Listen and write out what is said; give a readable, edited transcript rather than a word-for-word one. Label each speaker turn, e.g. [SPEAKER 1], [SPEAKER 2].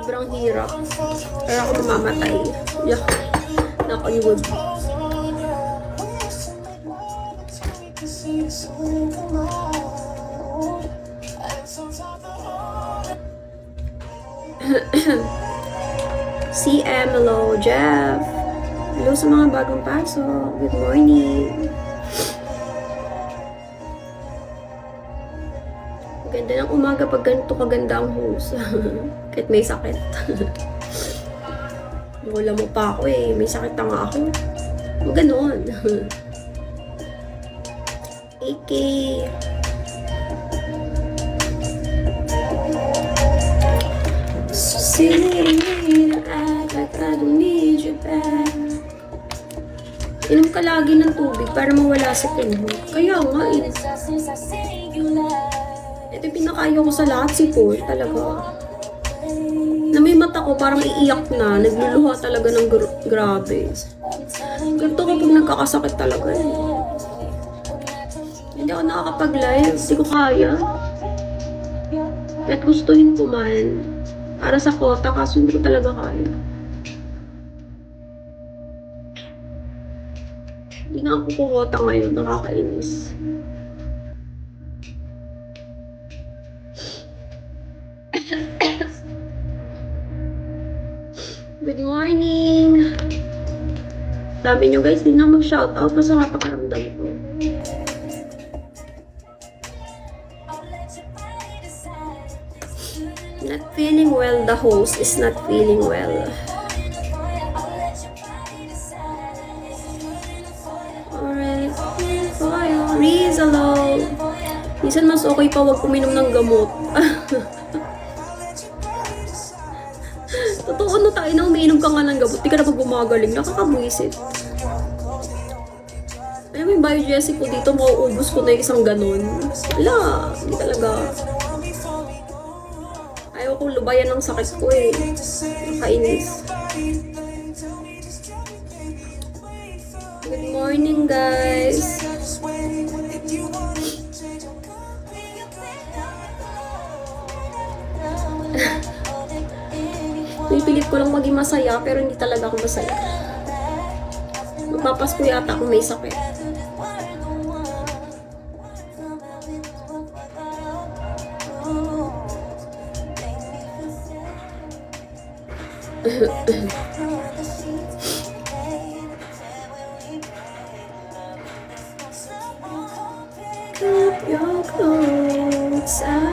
[SPEAKER 1] Sobrang hirap. Pero ako mamamatay. Yeah. Knock on wood. CM, hello, Jeff. Hello sa mga bagong pasok. Good morning. Ganda ng umaga pag ganito kaganda ang host. Kahit may sakit. Wala mo pa ako eh. May sakit na nga ako. O ganon. AK. Silly, act like I don't need you back. Inom ka lagi ng tubig para mawala sa puno. Kaya nga eh. Ito yung pinakayo ko sa lahat, si Paul talaga. Na may mata ko parang iiyak na. Nagluluha talaga ng grabe. Ganito kapag nagkakasakit talaga eh. Hindi ako nakakapag-live. Hindi ko kaya. Kahit gustuhin ko man. Para sa kota, kaso hindi ko talaga kaya. Hindi nga ako kukota ngayon. Nakakainis. Good morning! Sabi nyo guys, di nga mag-shoutout pa sa kapakaramdam ko. Not feeling well, the host is not feeling well. Alright. Riz, hello. Minsan mas okay pa wag uminom ng gamot. Totoo na tayo na umiinom ka nga ng gamot, di ka na pag gumagaling, nakakabwisit. Alam mo yung biogesic ko dito, mauubos ko na yung isang ganun. Wala, hindi talaga. Ayaw kong lubayan ng sakit ko eh. Nakainis. Good morning guys. Pipilit ko lang maging masaya pero hindi talaga ako masaya. Magpapasko yata kung may sakit. Keep your clothes out.